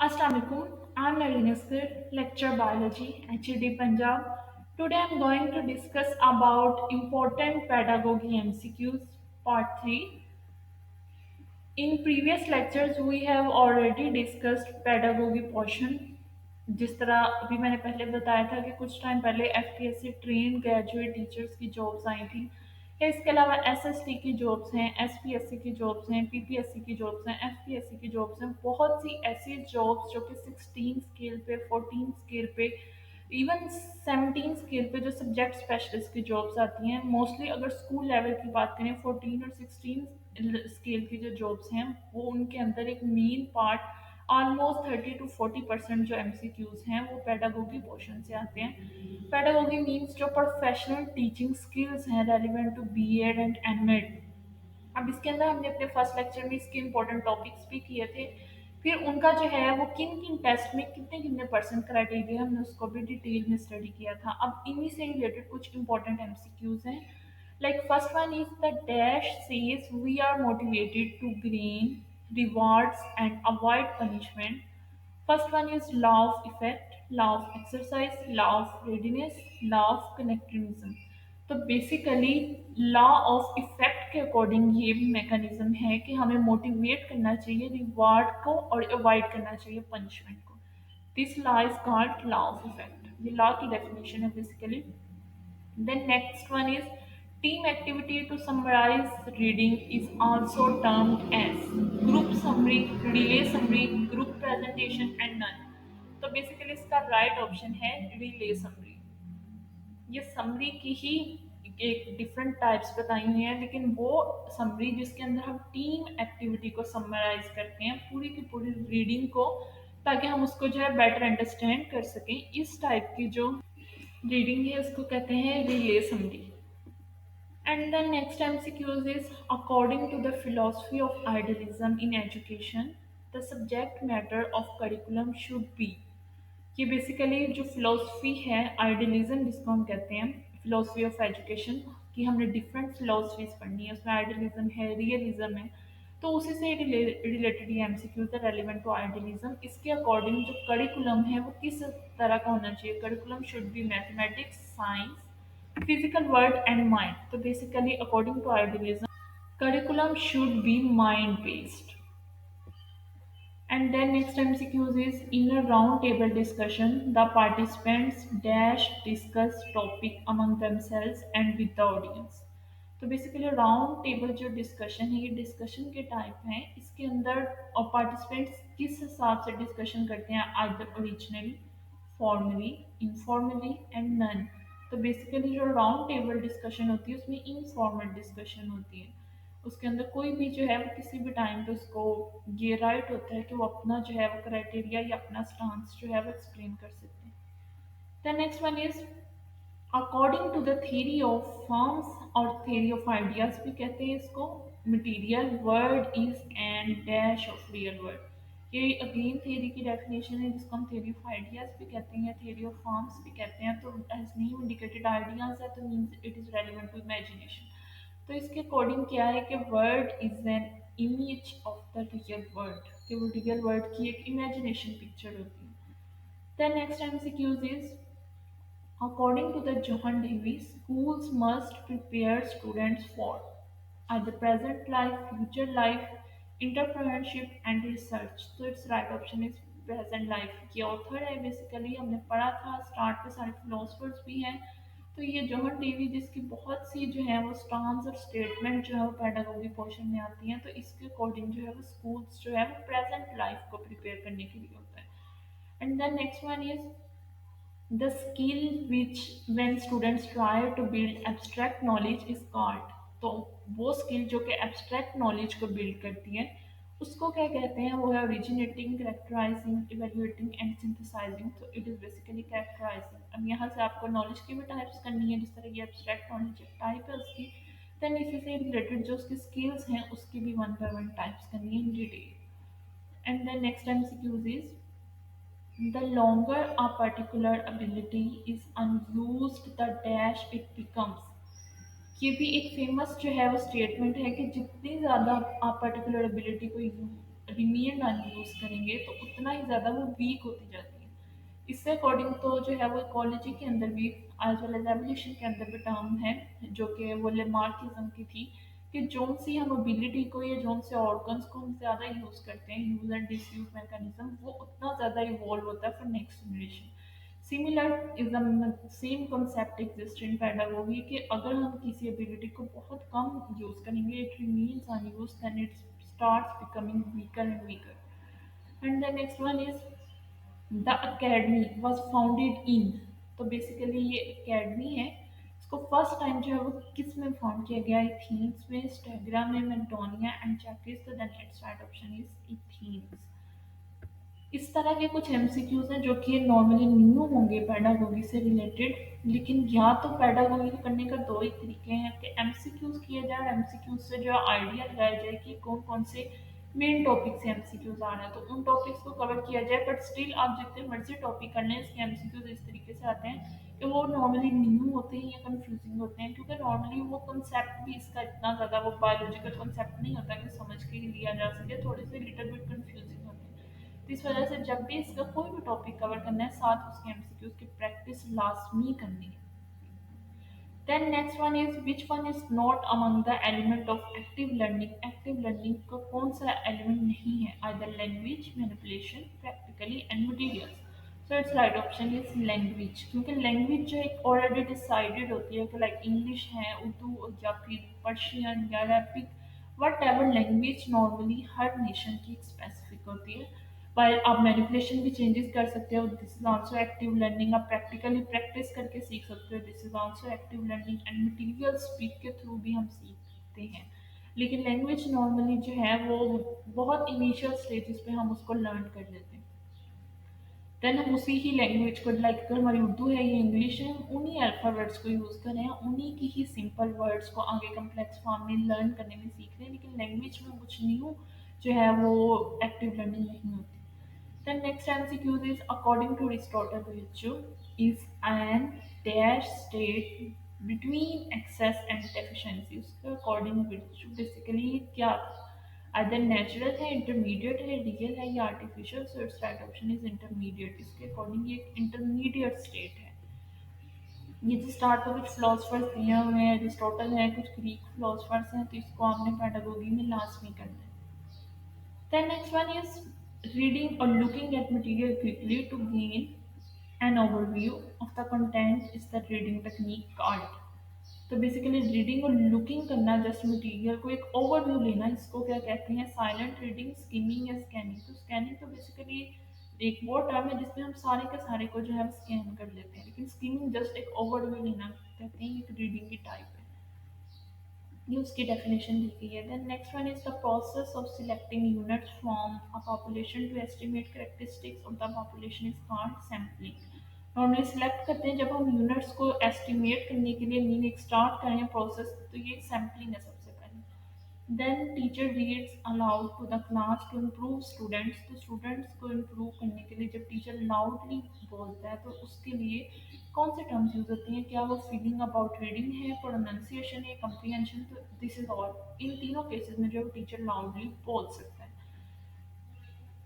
Assalamualaikum. I'm Nareen Asghar, lecture biology, HED Punjab. Today I'm going to discuss about important pedagogy MCQs part 3. In previous lectures we have already discussed pedagogy portion. जिस तरह अभी मैंने पहले बताया था कि कुछ टाइम पहले एफपीएससी ट्रेन ग्रेजुएट टीचर्स की जॉब्स आई थी या इसके अलावा एसएसटी की जॉब्स हैं, एसपीएससी की जॉब्स हैं, पीपीएससी की जॉब्स हैं, एफपीएससी की जॉब्स हैं। बहुत सी ऐसी जॉब्स जो कि 16 स्केल पे, 14 स्केल पे, इवन 17 स्केल पे जो सब्जेक्ट स्पेशलिस्ट की जॉब्स आती हैं। मोस्टली अगर स्कूल लेवल की बात करें, 14 और 16 स्केल की जो जॉब्स हैं वो उनके अंदर एक मेन पार्ट ऑलमोस्ट 30 to 40% जो एमसीक्यूज हैं वो पेडागोगी पोर्शन से आते हैं। पेडागोगी मीन्स जो प्रोफेशनल टीचिंग स्किल्स हैं relevant to BEd and MEd. अब इसके अंदर हमने अपने फर्स्ट लेक्चर में इसके इंपॉर्टेंट टॉपिक्स भी किए थे। फिर उनका जो है वो किन किन टेस्ट में कितने कितने परसेंट क्राइटेरिया हमने उसको भी डिटेल में स्टडी किया था। अब इन्हीं से रिलेटेड कुछ इंपॉर्टेंट एमसीक्यूज हैं। Like first one is the dash says we are motivated to gain rewards and avoid punishment. First one is law of effect, law of exercise, law of readiness, law of connectionism. तो basically law of effect के according ये mechanism है कि हमें motivate करना चाहिए reward को और अवॉइड करना चाहिए पनिशमेंट को। This law is called law of effect. ये लॉ की डेफिनेशन है basically. Then next one is team activity to summarize reading is also termed as group summary, relay summary, group presentation and none. तो basically इसका right option है relay summary. ये summary की ही एक different types बताई हुई हैं, लेकिन वो समरी जिसके अंदर हम टीम एक्टिविटी को समराइज करते हैं पूरी की पूरी रीडिंग को, ताकि हम उसको जो है बेटर अंडरस्टैंड कर सकें, इस टाइप की जो रीडिंग है उसको कहते हैं relay summary. And the next MCQs is according to the philosophy of idealism in education, the subject matter of curriculum should be। ये बेसिकली जो फिलोसफी है आइडियलिज्म जिसको हम कहते हैं, फिलोसफी ऑफ एजुकेशन की हमने डिफरेंट फिलोसफीज पढ़नी है, उसमें आइडियलिज्म है, रियलिज्म है, तो उसी से रिलेटेड ये एमसीक्यूज है रेलिवेंट टू आइडियलिज्म। इसके अकॉर्डिंग जो करिकुलम है वो किस तरह का होना चाहिए। Curriculum should be mathematics, science, physical word and mind। तो basically according to idealism curriculum should be mind based। And then next MCQs is in a round table discussion the participants dash discuss topic among themselves and with the audience। तो basically round table जो discussion है ये discussion के type हैं। इसके अंदर participants किस हिसाब से डिस्कशन करते हैं, either originally, formally, informally and none. तो बेसिकली जो राउंड टेबल डिस्कशन होती है उसमें इनफॉर्मल डिस्कशन होती है। उसके अंदर कोई भी जो है वो किसी भी टाइम पे उसको ये राइट होता है कि वो अपना जो है वो क्राइटेरिया या अपना स्टांस जो है वो एक्सप्लेन कर सकते हैं। The next one is according to the theory of forms और थ्योरी ऑफ आइडियाज भी कहते हैं इसको। Material world is and dash of real world. ये अगेन थ्योरी की डेफिनेशन है जिसको हम थ्योरी ऑफ आइडियाज भी कहते हैं या थ्योरी ऑफ फॉर्म्स भी कहते हैं। तो एज नेम इंडिकेटेड आइडियाज है तो means it is relevant to imagination. तो इसके अकॉर्डिंग क्या है कि world is an image of the real world, कि वो रियल वर्ड की एक इमेजिनेशन पिक्चर होती है। The next MCQs is according to the Johan Davis, schools must prepare students for the present life, future life, entrepreneurship and research। तो its right option is present life। ये author है basically, हमने पढ़ा था start पे, सारे philosophers भी हैं। तो ये जोहन डेवी जिसकी बहुत सी जो है वो स्टांस और स्टेटमेंट जो है वो पेडागोगी पोर्शन में आती हैं, तो इसके अकॉर्डिंग जो है वो स्कूल्स जो है वो प्रेजेंट लाइफ को प्रिपेयर करने के लिए होता है। And then next one is the skill which when students try to build abstract knowledge is called। तो वो स्किल जो कि एब्स्ट्रैक्ट नॉलेज को बिल्ड करती है उसको क्या कहते हैं, वो है originating, characterising, evaluating and synthesising. तो इट इज़ बेसिकली कैरेक्टराइजिंग। अब यहाँ से आपको नॉलेज की भी टाइप्स करनी है, जिस तरह की एब्स्ट्रैक्ट नॉलेज एक टाइप है उसकी, देन इसी से रिलेटेड जो उसकी स्किल्स हैं उसकी भी वन बाय वन टाइप्स करनी है in detail. And then next MCQs is the longer a particular ability is unused, the dash it becomes। ये भी एक फेमस जो है वो स्टेटमेंट है कि जितनी ज़्यादा आप पर्टिकुलर एबिलिटी को रिमेन अनयूज करेंगे तो उतना ही ज़्यादा वो वीक होती जाती है। इससे अकॉर्डिंग तो जो है वो इकोलॉजी के अंदर भी एज वेल एज एवोल्यूशन के अंदर भी टर्म है जो कि वो लेमार्किज्म की थी कि जोन सी हम एबिलिटी को या जोन से ऑर्गन्स को हम ज़्यादा यूज़ करते हैं, यूज़ एंड डिसयूज मैकेनिज्म, वो उतना ज़्यादा इवॉल्व होता है for next generation. Similar is the same concept exist in pedagogy कि अगर हम किसी एबिलिटी को बहुत कम यूज़ करेंगे, it remains unused, then it starts becoming weaker and weaker. And the next one is the academy was founded in. तो बेसिकली ये अकेडमी है, इसको फर्स्ट टाइम जो है वो किस में फाउंड किया गया? एथेंस में, स्टेग्रा में, मैकडोनिया एंड चैकिस। तो then it's right option is Athens. इस तरह के कुछ एमसीक्यूज हैं जो कि नॉर्मली न्यू होंगे पेडागोगी से रिलेटेड, लेकिन या तो पेडागोगी करने का दो ही तरीके हैं कि एमसीक्यूज किए जाए और एमसीक्यूज से जो आइडिया लगाया जाए कि कौन कौन से मेन टॉपिक से एमसीक्यूज आ रहे हैं, तो उन टॉपिक्स को कवर किया जाए। बट स्टिल आप जितने मर्जी टॉपिक कर लें, इसके एमसीक्यूज इस तरीके से आते हैं कि वो नॉर्मली न्यू होते हैं या कंफ्यूजिंग होते हैं, क्योंकि नॉर्मली वो कंसेप्ट भी इसका इतना ज़्यादा वो बायोलॉजिकल कंसेप्ट नहीं होता कि समझ के ही लिया जा सके, थोड़े से लिटिल बिट कंफ्यूजिंग होते हैं। तो इस वजह से जब भी इसका कोई भी टॉपिक कवर करना है, साथ उसके एमसीक्यूज की प्रैक्टिस लाजमी करनी है। Then next one is which one is not among the element of active learning? Active learning का कौन सा element नहीं है? Either language, manipulation, practically and materials. So its right option is language, क्योंकि language जो एक already decided होती है कि like English है, उर्दू या फिर Persian या Arabic, whatever language normally हर nation की एक specific होती है। while आप मैनिपुलेशन भी चेंजेस कर सकते हो, this is also active learning. आप प्रैक्टिकली प्रैक्टिस करके सीख सकते हो, this is also active learning. And material speak के थ्रू भी हम सीखते हैं, लेकिन लैंग्वेज नॉर्मली जो है वो बहुत इनिशियल स्टेजेस पे हम उसको लर्न कर लेते हैं। देन हम उसी ही लैंग्वेज को, लाइक अगर हमारी उर्दू है या इंग्लिश है, हम उन्हीं अल्फ़ाबेट्स को यूज़ कर रहे हैं, उन्हीं की ही सिंपल वर्ड्स को आगे कम्प्लेक्स फॉर्म में लर्न करने में सीख रहे हैं, लेकिन लैंग्वेज में कुछ न्यू जो है वो एक्टिव लर्निंग नहीं होती। The next MCQ is according to Aristotle, virtue is an dash state between excess and deficiency। उसके according virtue basically क्या था? either natural है, intermediate है, real है या artificial। So its right option is intermediate। इसके according ये एक intermediate state है। ये जो स्टार्ट में कुछ फिलोसफर्स दिए हुए हैं, एरिस्टोटल है, कुछ ग्रीक फिलोसफर्स हैं, तो इसको आपने पेडागोगी में लाजमी करना है। The next one is reading or looking at material quickly to gain an overview of the content is the reading technique called। तो बेसिकली रीडिंग और लुकिंग करना, जस्ट मटेरियल को एक ओवरव्यू लेना, इसको क्या कहते हैं? साइलेंट रीडिंग, स्किमिंग या स्कैनिंग। तो स्कैनिंग तो बेसिकली एक वो टर्म है जिसमें हम सारे के सारे को जो है स्कैन कर लेते हैं, लेकिन स्किमिंग जस्ट एक ओवरव्यू लेना कहते हैं, एक रीडिंग की टाइप है। ये उसकी डेफिनेशन दी गई है। Then next one is the process of selecting units from a population to estimate characteristics of the population is called sampling. Normally select करते हैं जब हम यूनिट्स को एस्टिमेट करने के लिए, मीन एक स्टार्ट करें प्रोसेस, तो ये सैम्पलिंग है सबसे पहले। Then teacher reads aloud to the class to improve students. तो स्टूडेंट्स को इम्प्रूव करने के लिए जब टीचर लाउडली बोलता है, तो उसके लिए कौन से टर्म्स यूज होते हैं? क्या वो फीलिंग अबाउट रीडिंग है, प्रोनाउंसिएशन है, कम्प्रीहेंशन? तो दिस इज ऑल इन तीनों केसेस में जो टीचर लाउडली बोल सकता है।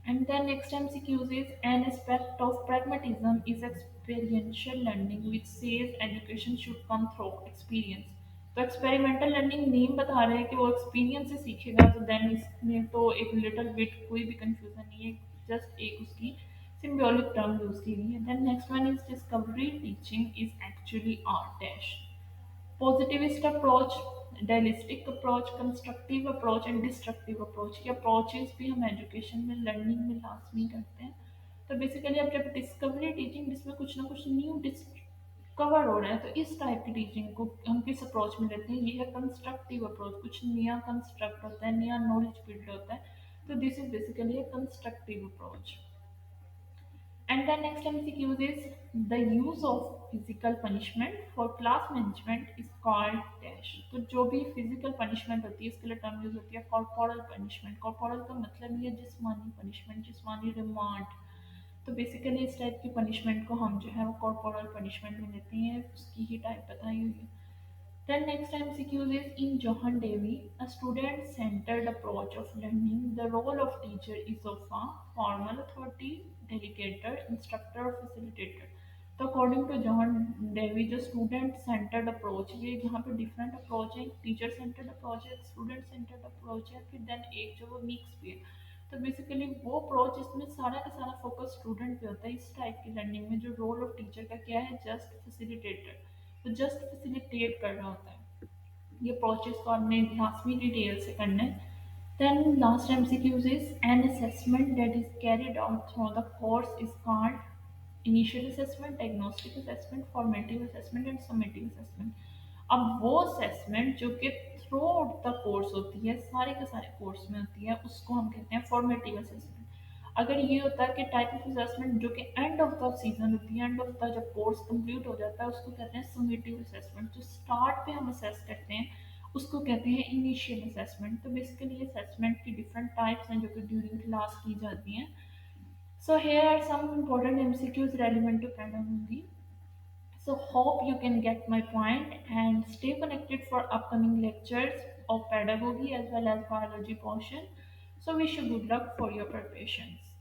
And then next MCQs is an aspect of pragmatism is experiential learning, which says education should come through experience। तो एक्सपेरिमेंटल लर्निंग नेम बता रहे हैं कि वो एक्सपीरियंस से सीखेगा, तो देन इसमें तो एक लिटिल बिट कोई भी कंफ्यूजन नहीं है, जस्ट एक उसकी सिम्बोलिक टर्म यूज की गई है। Then next one is discovery teaching is actually R dash. Positivist approach, dialectic approach, constructive approach and destructive approach. ये अप्रोचेस भी हम एजुकेशन में, लर्निंग में लाजमी करते हैं। तो बेसिकली अब जब डिस्कवरी टीचिंग जिसमें कुछ ना कुछ न्यू डिस्कवर हो रहा है, तो इस टाइप की टीचिंग को हम किस अप्रोच में लेते हैं? ये है कंस्ट्रक्टिव अप्रोच। कुछ नया कंस्ट्रक्ट होता है, नया नॉलेज बिल्ड होता है, तो this is basically a constructive approach. And the next MCQ is the use of physical punishment for class management is called dash। तो जो भी physical punishment होती है, इसके लिए टर्म यूज होती है corporal punishment। corporal का मतलब ये है जिस्मानी punishment, जिस्मानी रिमांड। तो बेसिकली इस टाइप की पनिशमेंट को हम जो है वो corporal punishment में लेते हैं, उसकी ही टाइप बताई हुई है। Then next MCQs is in Johan Davy, a student-centered approach of learning. The role of teacher is of a formal authority, delegator, instructor or facilitator. तो अकॉर्डिंग टू जॉन डेवी जो student centred approach है, ये यहाँ पे different approach है, teacher centred approach है, student centred approach है, फिर देन एक जो वो मिक्स भी है। तो बेसिकली वो अप्रोच इसमें सारा का सारा फोकस स्टूडेंट पे होता है। इस टाइप की लर्निंग में जो रोल ऑफ टीचर का क्या है, जस्ट फैसिलिटेटर, तो जस्ट फैसिलिटेट कर रहा होता है। ये प्रोसेस को हमने लाजमी डिटेल से करना है। Then last MCQs is an assessment that is carried out through the course is called initial assessment, diagnostic assessment, formative assessment and summative assessment। अब वो assessment जो कि थ्रू द कोर्स होती है, सारे के सारे कोर्स में होती है, उसको हम कहते हैं फॉर्मेटिव असेसमेंट। अगर ये होता है कि टाइप ऑफ असेसमेंट जो कि एंड ऑफ द सीजन होती है, एंड ऑफ द जब कोर्स कंप्लीट हो जाता है, उसको कहते हैं समेटिव असेसमेंट। जो स्टार्ट पे हम असेस करते हैं उसको कहते हैं इनिशियल असेसमेंट। तो बेसिकली ये असेसमेंट की डिफरेंट टाइप्स हैं जो कि ड्यूरिंग क्लास की जाती हैं। So here are some important MCQs relevant to pedagogy. So hope you can get my point and stay connected for upcoming lectures of pedagogy as well as biology portion. So wish you good luck for your preparations.